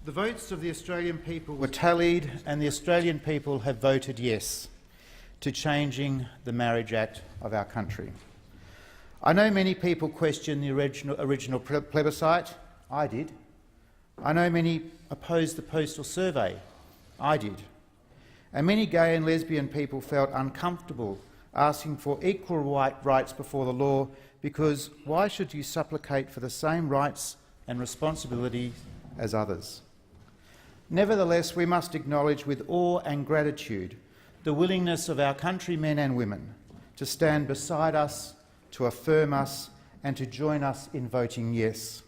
The votes of the Australian people were tallied, and the Australian people have voted yes to changing the Marriage Act of our country. I know many people question the original plebiscite. I did. I know many opposed the postal survey. I did. And many gay and lesbian people felt uncomfortable asking for equal rights before the law, because why should you supplicate for the same rights and responsibilities as others? Nevertheless, we must acknowledge with awe and gratitude the willingness of our countrymen and women to stand beside us, to affirm us and to join us in voting yes.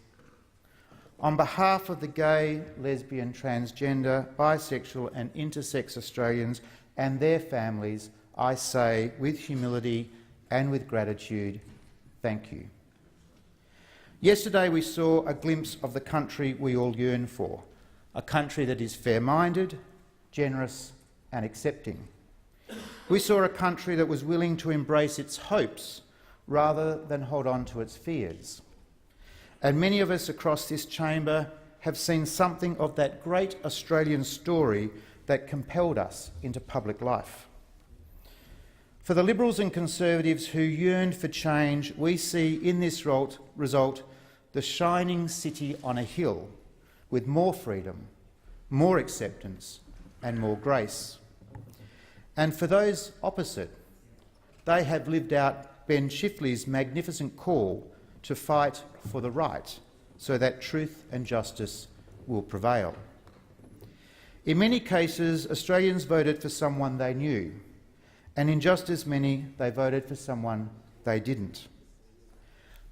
On behalf of the gay, lesbian, transgender, bisexual and intersex Australians and their families, I say with humility and with gratitude, thank you. Yesterday we saw a glimpse of the country we all yearn for, a country that is fair-minded, generous and accepting. We saw a country that was willing to embrace its hopes rather than hold on to its fears. And many of us across this chamber have seen something of that great Australian story that compelled us into public life. For the Liberals and Conservatives who yearned for change, we see in this result the shining city on a hill with more freedom, more acceptance and more grace. And for those opposite, they have lived out Ben Chifley's magnificent call to fight for the right so that truth and justice will prevail. In many cases, Australians voted for someone they knew, and in just as many, they voted for someone they didn't.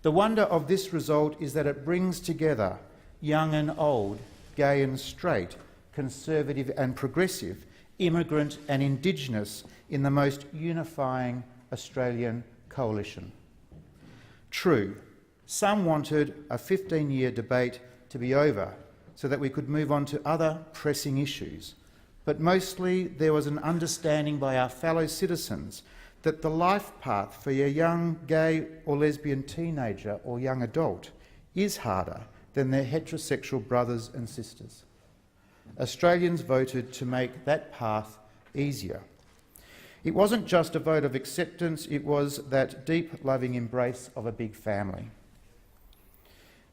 The wonder of this result is that it brings together young and old, gay and straight, conservative and progressive, immigrant and Indigenous in the most unifying Australian coalition. True, some wanted a 15-year debate to be over so that we could move on to other pressing issues, but mostly there was an understanding by our fellow citizens that the life path for a young gay or lesbian teenager or young adult is harder than their heterosexual brothers and sisters. Australians voted to make that path easier. It wasn't just a vote of acceptance, it was that deep, loving embrace of a big family.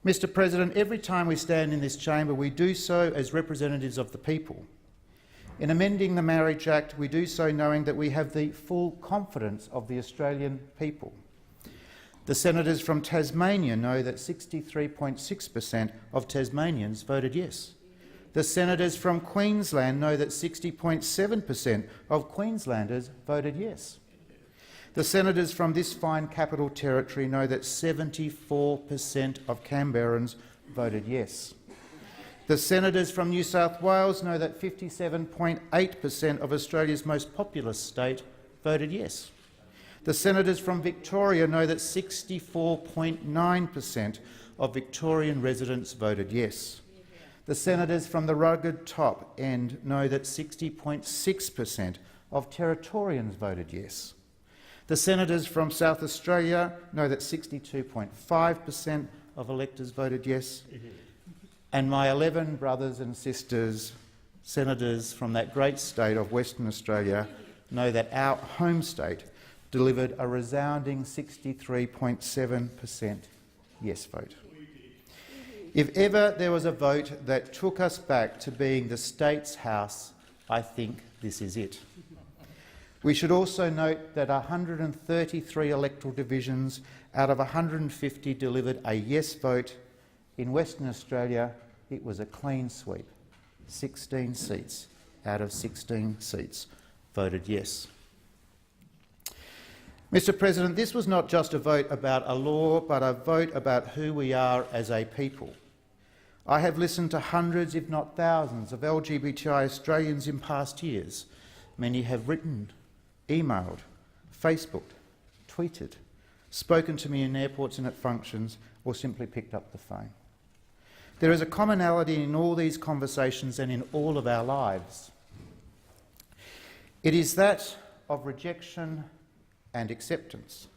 Mr. President, every time we stand in this chamber, we do so as representatives of the people. In amending the Marriage Act, we do so knowing that we have the full confidence of the Australian people. The senators from Tasmania know that 63.6% of Tasmanians voted yes. The senators from Queensland know that 60.7% of Queenslanders voted yes. The senators from this fine capital territory know that 74% of Canberrans voted yes. The senators from New South Wales know that 57.8% of Australia's most populous state voted yes. The senators from Victoria know that 64.9% of Victorian residents voted yes. The senators from the rugged top end know that 60.6% of Territorians voted yes. The senators from South Australia know that 62.5% of electors voted yes. And my 11 brothers and sisters, senators from that great state of Western Australia, know that our home state delivered a resounding 63.7% yes vote. If ever there was a vote that took us back to being the state's house, I think this is it. We should also note that 133 electoral divisions out of 150 delivered a yes vote. In Western Australia, it was a clean sweep. 16 seats out of 16 seats voted yes. Mr. President, this was not just a vote about a law, but a vote about who we are as a people. I have listened to hundreds, if not thousands, of LGBTI Australians in past years. Many have written, emailed, Facebooked, tweeted, spoken to me in airports and at functions, or simply picked up the phone. There is a commonality in all these conversations and in all of our lives. It is that of rejection and acceptance,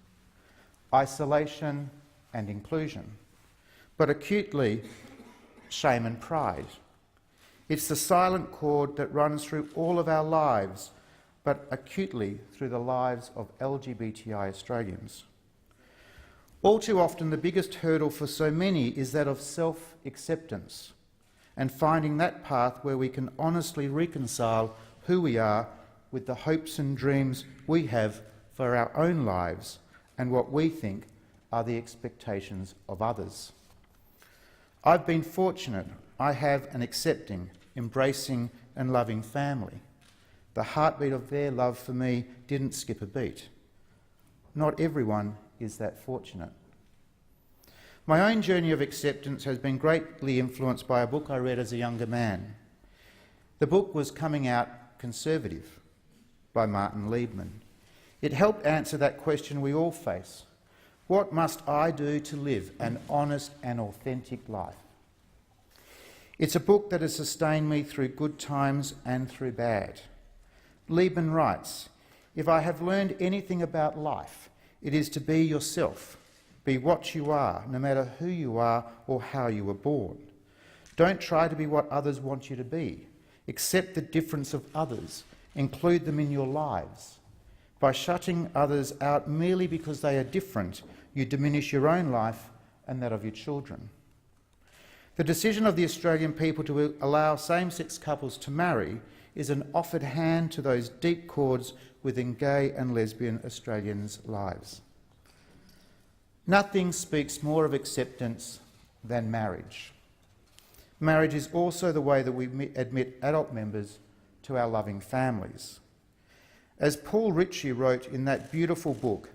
isolation and inclusion, but acutely shame and pride. It's the silent cord that runs through all of our lives, but acutely through the lives of LGBTI Australians. All too often, the biggest hurdle for so many is that of self-acceptance and finding that path where we can honestly reconcile who we are with the hopes and dreams we have for our own lives and what we think are the expectations of others. I've been fortunate. I have an accepting, embracing and loving family. The heartbeat of their love for me didn't skip a beat. Not everyone is that fortunate. My own journey of acceptance has been greatly influenced by a book I read as a younger man. The book was Coming Out Conservative by Martin Liebman. It helped answer that question we all face. What must I do to live an honest and authentic life? It's a book that has sustained me through good times and through bad. Liebman writes, "If I have learned anything about life, it is to be yourself. Be what you are, no matter who you are or how you were born. Don't try to be what others want you to be. Accept the difference of others. Include them in your lives. By shutting others out merely because they are different, you diminish your own life and that of your children." The decision of the Australian people to allow same-sex couples to marry is an offered hand to those deep chords within gay and lesbian Australians' lives. Nothing speaks more of acceptance than marriage. Marriage is also the way that we admit adult members to our loving families. As Paul Ritchie wrote in that beautiful book,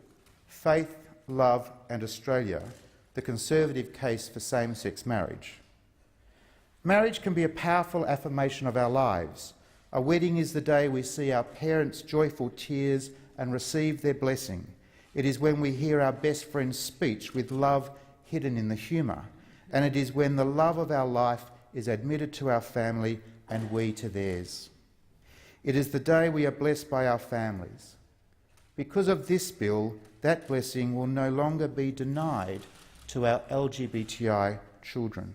Faith, Love and Australia, The Conservative Case for Same-Sex Marriage, marriage can be a powerful affirmation of our lives. A wedding is the day we see our parents' joyful tears and receive their blessing. It is when we hear our best friend's speech with love hidden in the humour, and it is when the love of our life is admitted to our family and we to theirs. It is the day we are blessed by our families. Because of this bill, that blessing will no longer be denied to our LGBTI children.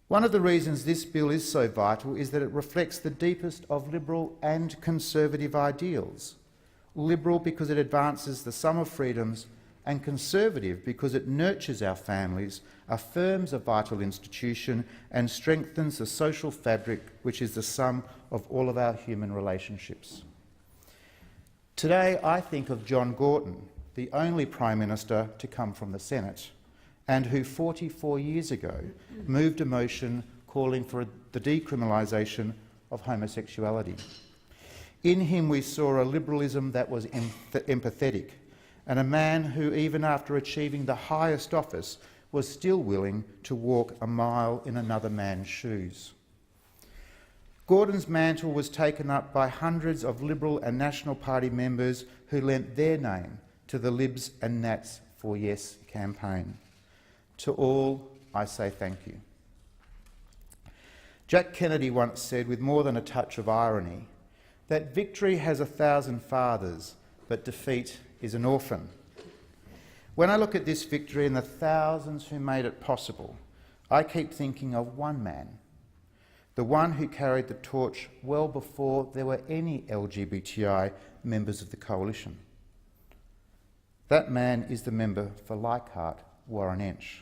One of the reasons this bill is so vital is that it reflects the deepest of liberal and conservative ideals. Liberal because it advances the sum of freedoms, and conservative because it nurtures our families, affirms a vital institution and strengthens the social fabric which is the sum of all of our human relationships. Today I think of John Gorton, the only Prime Minister to come from the Senate, and who 44 years ago moved a motion calling for the decriminalisation of homosexuality. In him we saw a liberalism that was empathetic, and a man who, even after achieving the highest office, was still willing to walk a mile in another man's shoes. Gordon's mantle was taken up by hundreds of Liberal and National Party members who lent their name to the Libs and Nats for Yes campaign. To all, I say thank you. Jack Kennedy once said, with more than a touch of irony, that victory has 1,000 fathers, but defeat is an orphan. When I look at this victory and the thousands who made it possible, I keep thinking of one man, the one who carried the torch well before there were any LGBTI members of the coalition. That man is the member for Leichhardt, Warren Entsch.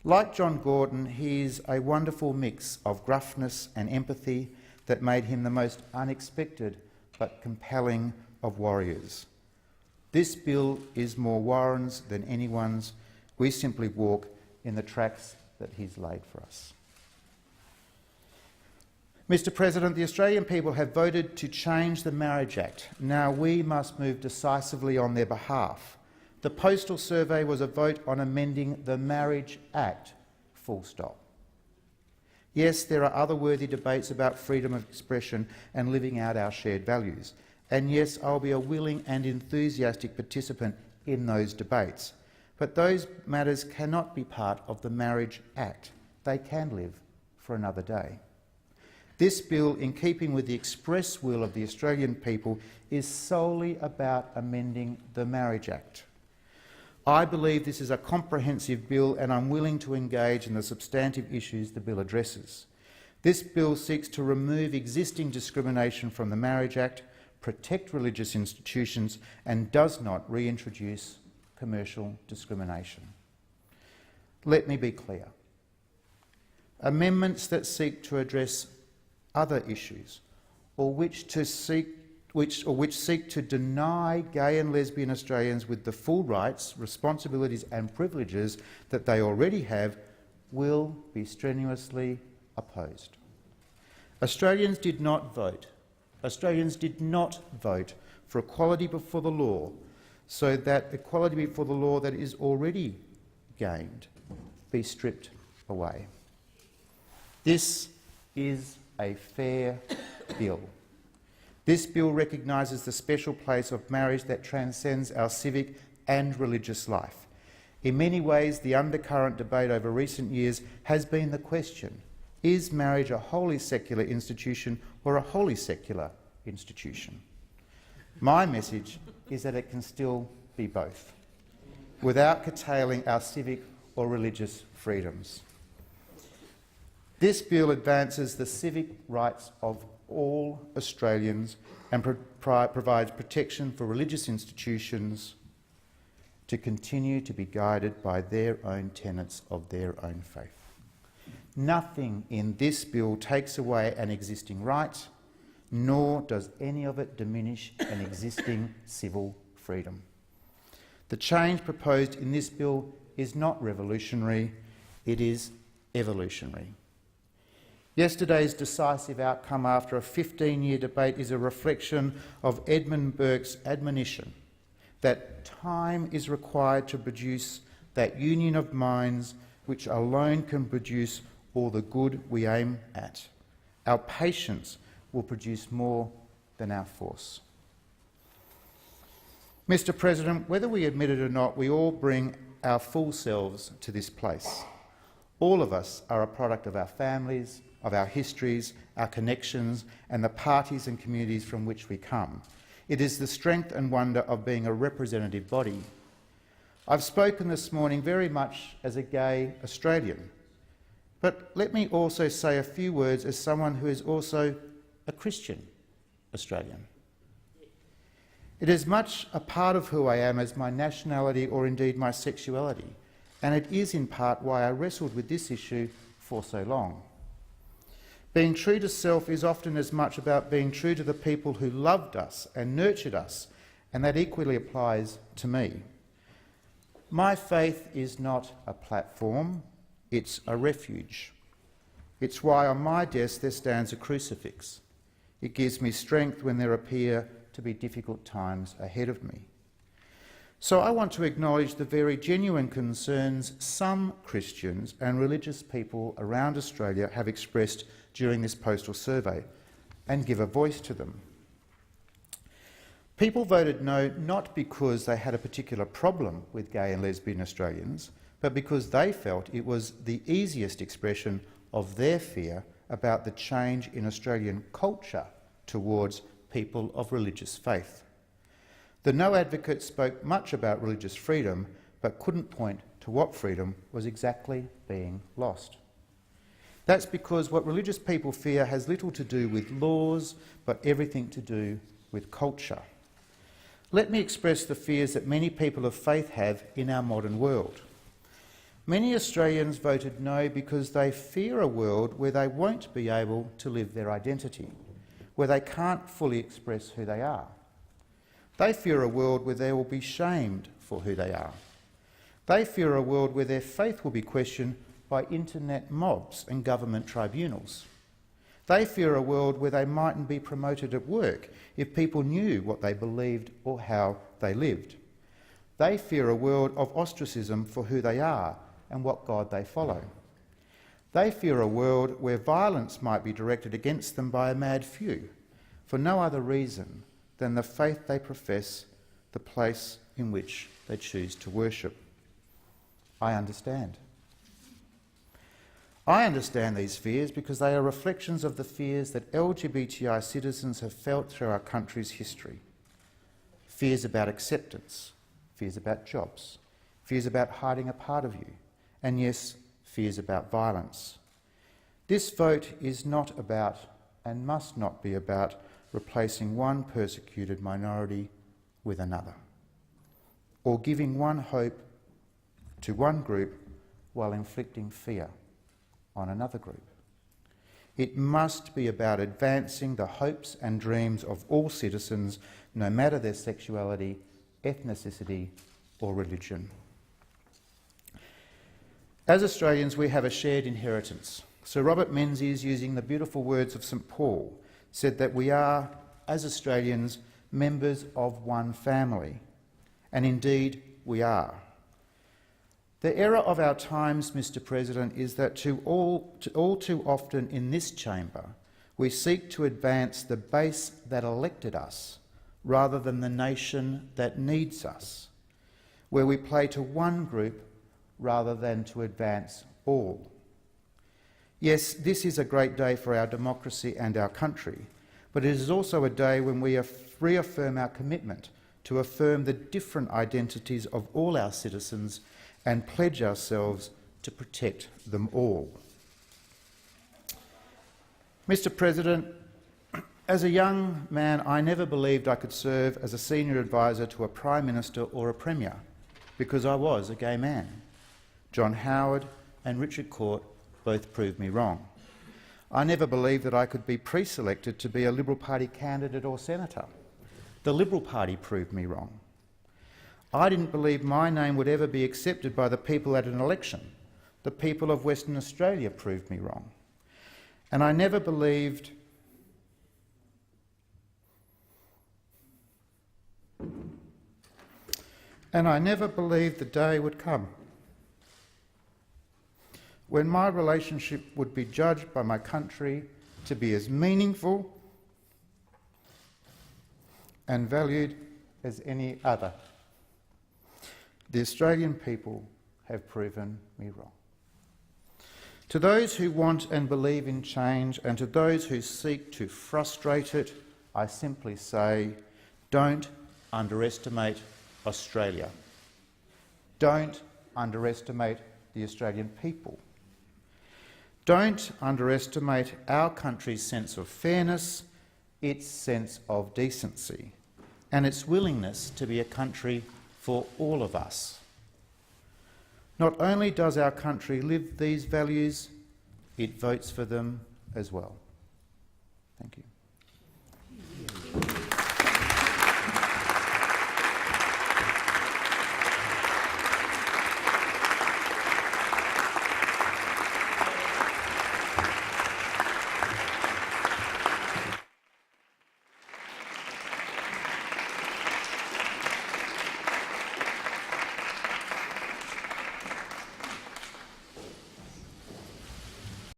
Like John Gordon, he is a wonderful mix of gruffness and empathy that made him the most unexpected but compelling of warriors. This bill is more Warren's than anyone's. We simply walk in the tracks that he's laid for us. Mr. President, the Australian people have voted to change the Marriage Act. Now we must move decisively on their behalf. The postal survey was a vote on amending the Marriage Act, full stop. Yes, there are other worthy debates about freedom of expression and living out our shared values. And yes, I'll be a willing and enthusiastic participant in those debates. But those matters cannot be part of the Marriage Act. They can live for another day. This bill, in keeping with the express will of the Australian people, is solely about amending the Marriage Act. I believe this is a comprehensive bill and I'm willing to engage in the substantive issues the bill addresses. This bill seeks to remove existing discrimination from the Marriage Act, protect religious institutions, and does not reintroduce commercial discrimination. Let me be clear. Amendments that seek to address other issues or which seek to deny gay and lesbian Australians with the full rights, responsibilities and privileges that they already have will be strenuously opposed. Australians did not vote. Australians did not vote for equality before the law, so that equality before the law that is already gained be stripped away. This is a fair bill. This bill recognises the special place of marriage that transcends our civic and religious life. In many ways, the undercurrent debate over recent years has been the question: is marriage a wholly secular institution or a wholly secular institution? My message is that it can still be both, without curtailing our civic or religious freedoms. This bill advances the civic rights of all Australians and provides protection for religious institutions to continue to be guided by their own tenets of their own faith. Nothing in this bill takes away an existing right, nor does any of it diminish an existing civil freedom. The change proposed in this bill is not revolutionary, it is evolutionary. Yesterday's decisive outcome after a 15-year debate is a reflection of Edmund Burke's admonition that time is required to produce that union of minds which alone can produce all the good we aim at. Our patience will produce more than our force. Mr. President, whether we admit it or not, we all bring our full selves to this place. All of us are a product of our families, of our histories, our connections, and the parties and communities from which we come. It is the strength and wonder of being a representative body. I've spoken this morning very much as a gay Australian, but let me also say a few words as someone who is also a Christian Australian. It is much a part of who I am as my nationality or indeed my sexuality, and it is in part why I wrestled with this issue for so long. Being true to self is often as much about being true to the people who loved us and nurtured us, and that equally applies to me. My faith is not a platform, it's a refuge. It's why on my desk there stands a crucifix. It gives me strength when there appear to be difficult times ahead of me. So I want to acknowledge the very genuine concerns some Christians and religious people around Australia have expressed during this postal survey and give a voice to them. People voted no not because they had a particular problem with gay and lesbian Australians, but because they felt it was the easiest expression of their fear about the change in Australian culture towards people of religious faith. The No advocate spoke much about religious freedom, but couldn't point to what freedom was exactly being lost. That's because what religious people fear has little to do with laws, but everything to do with culture. Let me express the fears that many people of faith have in our modern world. Many Australians voted no because they fear a world where they won't be able to live their identity, where they can't fully express who they are. They fear a world where they will be shamed for who they are. They fear a world where their faith will be questioned by internet mobs and government tribunals. They fear a world where they mightn't be promoted at work if people knew what they believed or how they lived. They fear a world of ostracism for who they are and what God they follow. They fear a world where violence might be directed against them by a mad few, for no other reason than the faith they profess, the place in which they choose to worship. I understand. I understand these fears because they are reflections of the fears that LGBTI citizens have felt through our country's history. Fears about acceptance, fears about jobs, fears about hiding a part of you, and yes, fears about violence. This vote is not about, and must not be about, replacing one persecuted minority with another, or giving one hope to one group while inflicting fear on another group. It must be about advancing the hopes and dreams of all citizens, no matter their sexuality, ethnicity or religion. As Australians, we have a shared inheritance. Sir Robert Menzies, using the beautiful words of St Paul, said that we are, as Australians, members of one family. And indeed, we are. The error of our times, Mr President, is that all too often in this chamber we seek to advance the base that elected us rather than the nation that needs us, where we play to one group rather than to advance all. Yes, this is a great day for our democracy and our country, but it is also a day when we reaffirm our commitment to affirm the different identities of all our citizens and pledge ourselves to protect them all. Mr President, as a young man, I never believed I could serve as a senior advisor to a Prime Minister or a Premier, because I was a gay man. John Howard and Richard Court both proved me wrong. I never believed that I could be pre-selected to be a Liberal Party candidate or senator. The Liberal Party proved me wrong. I didn't believe my name would ever be accepted by the people at an election. The people of Western Australia proved me wrong. And I never believed the day would come when my relationship would be judged by my country to be as meaningful and valued as any other. The Australian people have proven me wrong. To those who want and believe in change, and to those who seek to frustrate it, I simply say, don't underestimate Australia. Don't underestimate the Australian people. Don't underestimate our country's sense of fairness, its sense of decency, and its willingness to be a country for all of us. Not only does our country live these values, it votes for them as well. Thank you.